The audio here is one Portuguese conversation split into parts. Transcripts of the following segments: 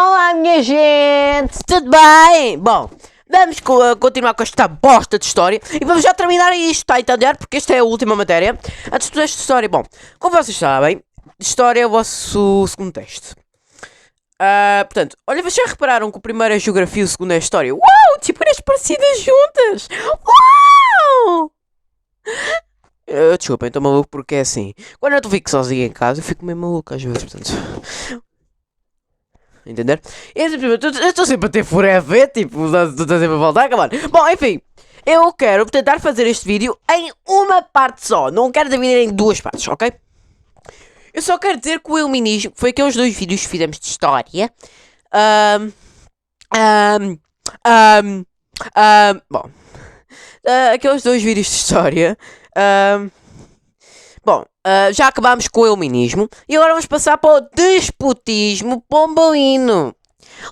Olá, minha gente! Tudo bem? Bom, vamos continuar com esta bosta de história e vamos já terminar isto, está a entender? Porque esta é a última matéria. Antes de esta história, bom, como vocês sabem, história é o vosso segundo teste. Portanto, olha, vocês já repararam que o primeiro é geografia e o segundo é história? Uau! Disciplinas parecidas juntas! Uau! Desculpem, estou maluco porque é assim. Quando eu fico sozinho em casa, eu fico meio maluco às vezes, portanto. Entender? Eu estou sempre a ter forever, tipo, tu estás sempre a voltar, come on. Bom, enfim, eu quero tentar fazer este vídeo em uma parte só. Não quero dividir em duas partes, ok? Eu só quero dizer que o iluminismo foi aqueles dois vídeos que fizemos de história. Bom, aqueles dois vídeos de história. Já acabámos com o iluminismo e agora vamos passar para o despotismo pombalino.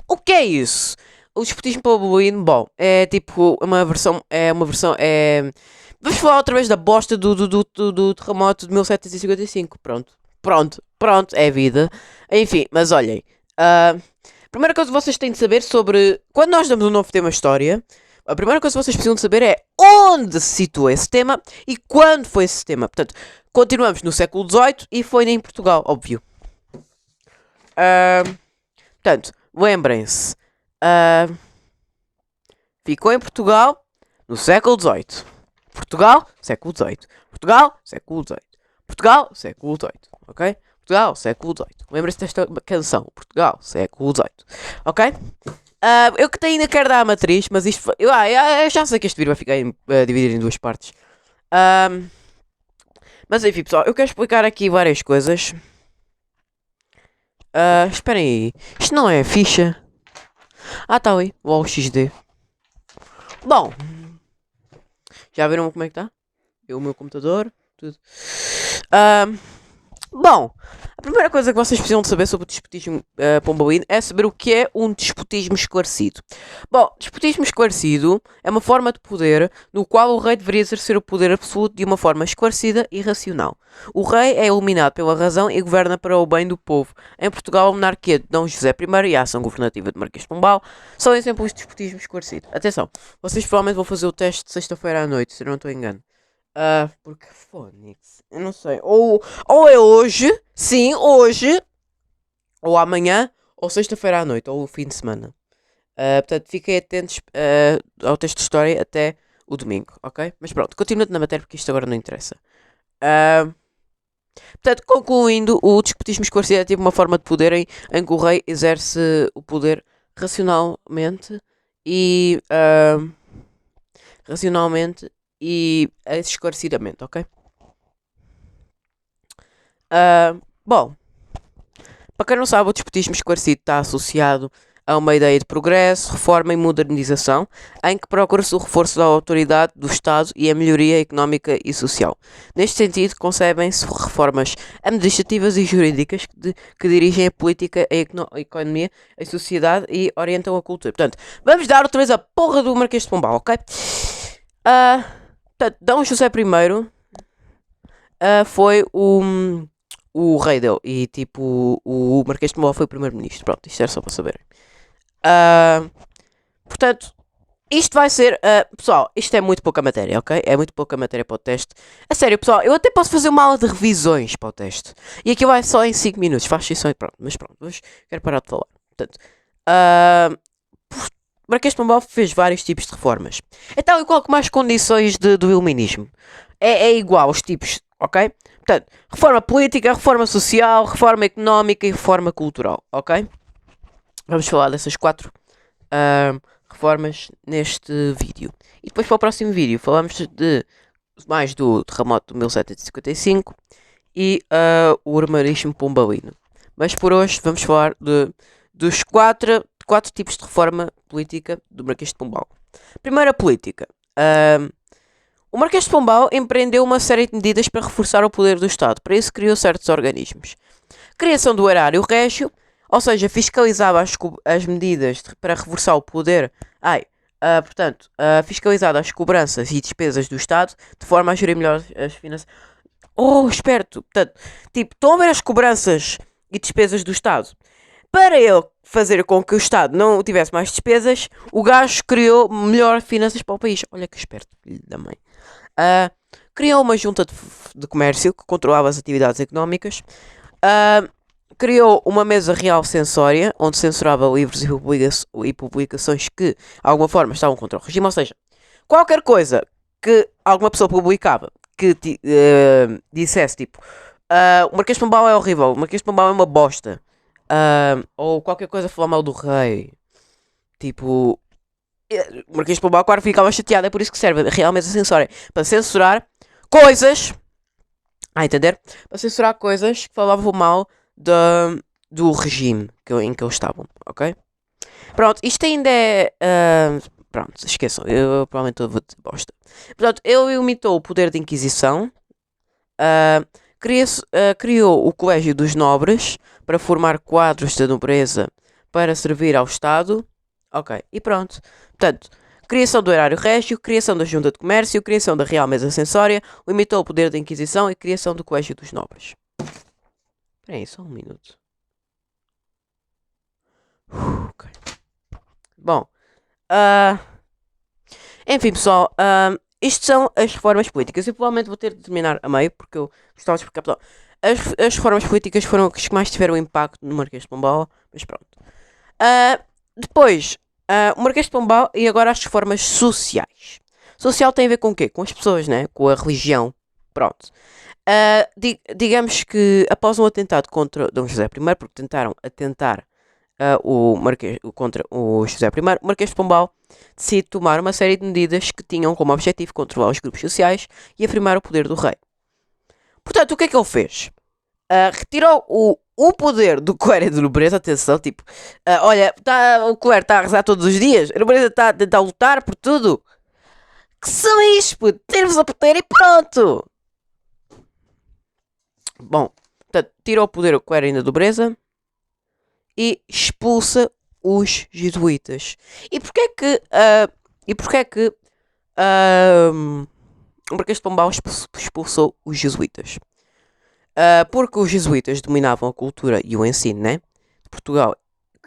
O que é isso? O despotismo pombalino, bom, é tipo uma versão, Vamos falar outra vez da bosta do terremoto de 1755, pronto, é vida. Enfim, mas olhem, primeira coisa que vocês têm de saber sobre, quando nós damos um novo tema história, a primeira coisa que vocês precisam de saber é onde se situa esse tema e quando foi esse tema. Portanto, continuamos no século XVIII e foi em Portugal, óbvio. Portanto, lembrem-se. Ficou em Portugal no século XVIII. Portugal, século XVIII. Portugal, século XVIII. Portugal, século XVIII. Ok? Portugal, século XVIII. Lembrem-se desta canção. Portugal, século XVIII. Ok? Eu que ainda quero dar a matriz, mas isto... Eu já sei que este vídeo vai ficar dividido em duas partes. Mas enfim, pessoal, eu quero explicar aqui várias coisas. Esperem aí. Isto não é ficha? Tá ali. O XD. Bom. Já viram como é que está? O meu computador. Tudo. Bom. A primeira coisa que vocês precisam de saber sobre o despotismo pombalino é saber o que é um despotismo esclarecido. Bom, despotismo esclarecido é uma forma de poder no qual o rei deveria exercer o poder absoluto de uma forma esclarecida e racional. O rei é iluminado pela razão e governa para o bem do povo. Em Portugal, a monarquia de Dom José I e a ação governativa de Marquês de Pombal são exemplos de despotismo esclarecido. Atenção, vocês provavelmente vão fazer o teste de sexta-feira à noite, se eu não estou engano. Porque Fónix, eu não sei. Ou é hoje, sim, hoje, ou amanhã, ou sexta-feira à noite, ou o fim de semana. Portanto, fiquem atentos ao teste de história até o domingo, ok? Mas pronto, continuando na matéria porque isto agora não interessa. Portanto, concluindo, o despotismo esclarecido é tipo uma forma de poder em que o rei exerce o poder racionalmente e esclarecidamente, ok? Bom, para quem não sabe, o despotismo esclarecido está associado a uma ideia de progresso, reforma e modernização, em que procura-se o reforço da autoridade do Estado e a melhoria económica e social. Neste sentido, concebem-se reformas administrativas e jurídicas que dirigem a política, a economia, a sociedade e orientam a cultura. Portanto, vamos dar outra vez a porra do Marquês de Pombal, ok? Portanto, Dom José I foi o rei dele e tipo o Marquês de Pombal foi o primeiro-ministro. Pronto, isto era só para saberem. Portanto, isto vai ser... pessoal, isto é muito pouca matéria, ok? É muito pouca matéria para o teste. A sério, pessoal, eu até posso fazer uma aula de revisões para o teste. E aqui vai só em 5 minutos. Faz isso aí, pronto. Mas pronto, quero parar de falar. Portanto, Marquês de Pombal fez vários tipos de reformas. É tal e qual com mais condições do iluminismo. É igual os tipos, ok? Portanto, reforma política, reforma social, reforma económica e reforma cultural, ok? Vamos falar dessas 4 reformas neste vídeo. E depois para o próximo vídeo falamos de mais do terremoto de 1755 e o urbanismo pombalino. Mas por hoje vamos falar dos 4 tipos de reforma política do Marquês de Pombal. Primeira política. O Marquês de Pombal empreendeu uma série de medidas para reforçar o poder do Estado. Para isso criou certos organismos. Criação do erário régio, ou seja, fiscalizava as medidas para reforçar o poder. Fiscalizava as cobranças e despesas do Estado de forma a gerir melhor as finanças. Esperto! Portanto, tipo, estão a ver as cobranças e despesas do Estado? Para ele fazer com que o Estado não tivesse mais despesas, o gajo criou melhor finanças para o país. Olha que esperto, filho da mãe. Ah, criou uma junta de comércio que controlava as atividades económicas. Ah, criou uma mesa real censória, onde censurava livros e publicações que, de alguma forma, estavam contra o regime. Ou seja, qualquer coisa que alguma pessoa publicava que dissesse tipo o Marquês de Pombal é horrível, o Marquês de Pombal é uma bosta, ou qualquer coisa falar mal do rei, tipo, o Marquês de Pombal, claro, ficava chateado. É por isso que serve realmente a censória, para censurar coisas, a entender? Para censurar coisas que falavam mal do regime em que eles estavam, ok? Pronto, isto ainda é. Pronto, esqueçam, eu provavelmente vou dizer bosta. Portanto, ele limitou o poder de Inquisição, criou o Colégio dos Nobres para formar quadros da nobreza para servir ao Estado. Ok, e pronto. Portanto, criação do Erário Régio, criação da Junta de Comércio, criação da Real Mesa Censória, limitou o poder da Inquisição e criação do Colégio dos Nobres. Espera aí, só um minuto. Ok. Bom, enfim, pessoal, isto são as reformas políticas. Eu provavelmente vou ter de terminar a meio, porque eu gostava de explicar. Pessoal, as reformas políticas foram as que mais tiveram impacto no Marquês de Pombal, mas pronto. Depois, o Marquês de Pombal e agora as reformas sociais. Social tem a ver com o quê? Com as pessoas, né? Com a religião. Pronto. Digamos que após um atentado contra Dom José I, porque tentaram atentar contra o José I, o Marquês de Pombal decide tomar uma série de medidas que tinham como objetivo controlar os grupos sociais e afirmar o poder do rei. Portanto, o que é que ele fez? Retirou o poder do clero e da nobreza. Atenção, tipo, olha, o clero está a rezar todos os dias, a nobreza está a tentar lutar por tudo. Que são isto, puto? Ter-vos a poder e pronto. Bom, portanto, tirou o poder do clero e da nobreza e expulsa os jesuítas. E porquê que o Marquês de Pombal expulsou os jesuítas? Porque os jesuítas dominavam a cultura e o ensino, né? De Portugal.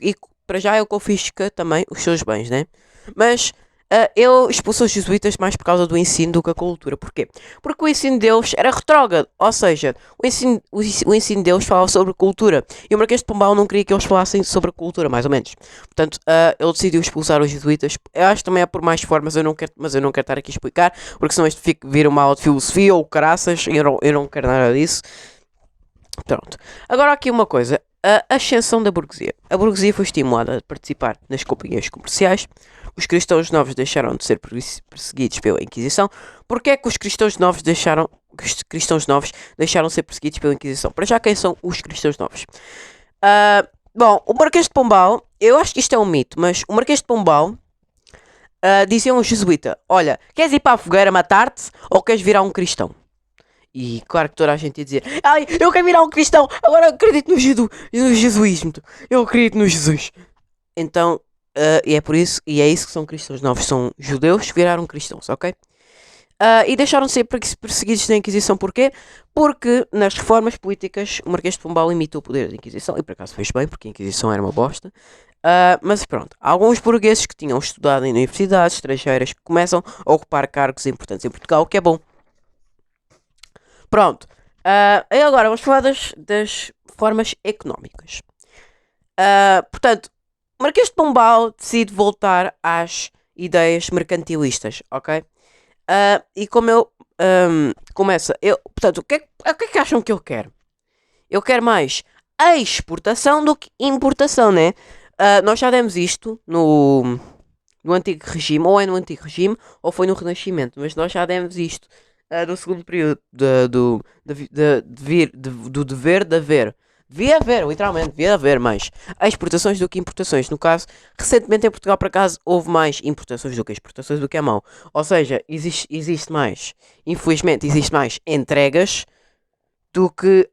E para já ele confisca também os seus bens, né? Mas ele expulsou os jesuítas mais por causa do ensino do que a cultura. Porquê? Porque o ensino deles era retrógrado. Ou seja, o ensino deles falava sobre cultura. E o Marquês de Pombal não queria que eles falassem sobre a cultura, mais ou menos. Portanto, ele decidiu expulsar os jesuítas. Eu acho que também é por mais formas, mas eu não quero estar aqui a explicar. Porque senão isto vira uma aula de filosofia ou caraças. E eu não quero nada disso. Pronto. Agora aqui uma coisa. A ascensão da burguesia. A burguesia foi estimulada a participar nas companhias comerciais. Os cristãos novos deixaram de ser perseguidos pela Inquisição. Porquê é que os cristãos novos deixaram de ser perseguidos pela Inquisição? Para já, quem são os cristãos novos? Bom, o Marquês de Pombal, eu acho que isto é um mito, mas o Marquês de Pombal dizia um jesuíta: olha, queres ir para a fogueira matar-te ou queres virar um cristão? E claro que toda a gente ia dizer: ai, eu quero virar um cristão, agora acredito no jesuísmo, eu acredito no Jesus. Então, e é por isso, e é isso que são cristãos novos, são judeus que viraram cristãos, ok? E deixaram de ser perseguidos na Inquisição. Porquê? Porque nas reformas políticas o Marquês de Pombal limitou o poder da Inquisição, e por acaso fez bem, porque a Inquisição era uma bosta. Mas pronto, alguns burgueses que tinham estudado em universidades estrangeiras que começam a ocupar cargos importantes em Portugal, o que é bom. Pronto, e agora vamos falar das formas económicas. Portanto, o Marquês de Pombal decide voltar às ideias mercantilistas, ok? E como eu começa, portanto, o que é que acham que eu quero? Eu quero mais exportação do que importação, né? Nós já demos isto no antigo regime, ou é no antigo regime, ou foi no Renascimento, mas nós já demos isto no segundo período do dever de haver. Devia haver, literalmente, devia haver mais exportações do que importações. No caso, recentemente em Portugal, por acaso, houve mais importações do que exportações, do que a mão. Ou seja, existe mais, infelizmente, existe mais entregas do que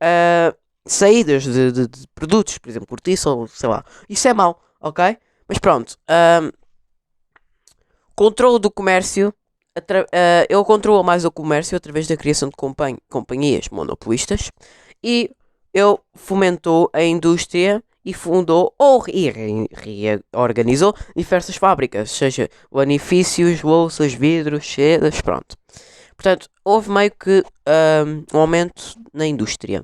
saídas de produtos, por exemplo, cortiça ou sei lá. Isso é mau, ok? Mas pronto, controle do comércio. Ele controla mais o comércio através da criação de companhias monopolistas e ele fomentou a indústria e fundou ou reorganizou diversas fábricas, seja lanifícios, louças, vidros, sedas, pronto. Portanto, houve meio que um aumento na indústria.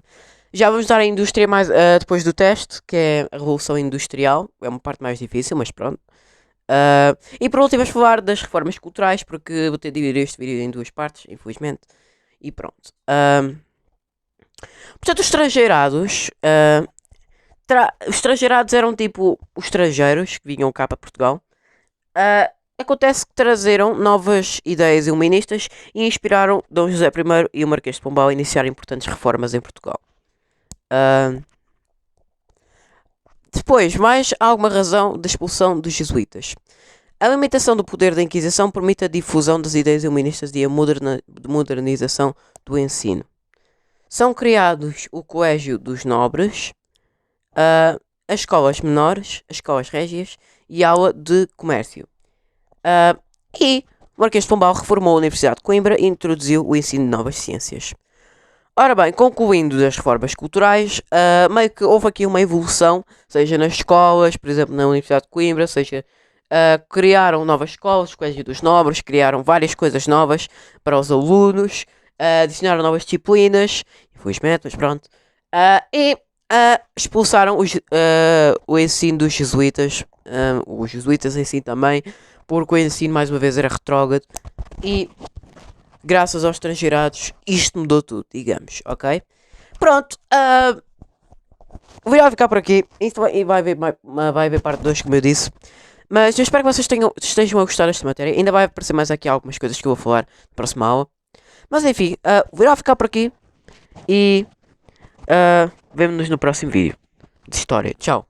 Já vamos dar a indústria mais depois do teste, que é a Revolução Industrial. É uma parte mais difícil, mas pronto. E por último, vamos falar das reformas culturais, porque vou ter de dividir este vídeo em duas partes, infelizmente. E pronto. Portanto, os estrangeirados. Os estrangeirados eram tipo os estrangeiros que vinham cá para Portugal. Acontece que trazeram novas ideias iluministas e inspiraram Dom José I e o Marquês de Pombal a iniciar importantes reformas em Portugal. Depois, mais alguma razão da expulsão dos jesuítas. A limitação do poder da Inquisição permite a difusão das ideias iluministas e a modernização do ensino. São criados o Colégio dos Nobres, as escolas menores, as escolas régias e a aula de comércio. E o Marquês de Pombal reformou a Universidade de Coimbra e introduziu o ensino de novas ciências. Ora bem, concluindo das reformas culturais, meio que houve aqui uma evolução, seja nas escolas, por exemplo na Universidade de Coimbra, seja criaram novas escolas, o Colégio dos Nobres, criaram várias coisas novas para os alunos, adicionaram novas disciplinas, infelizmente, mas pronto, e expulsaram o ensino dos jesuítas, os jesuítas em si também, porque o ensino mais uma vez era retrógrado e graças aos estrangeirados isto mudou tudo, digamos, ok? Pronto, o vídeo vai ficar por aqui, isto vai haver parte 2 como eu disse, mas eu espero que vocês estejam a gostar desta matéria, ainda vai aparecer mais aqui algumas coisas que eu vou falar na próxima aula, mas enfim, o vídeo vai ficar por aqui e vemo-nos no próximo vídeo de história, tchau!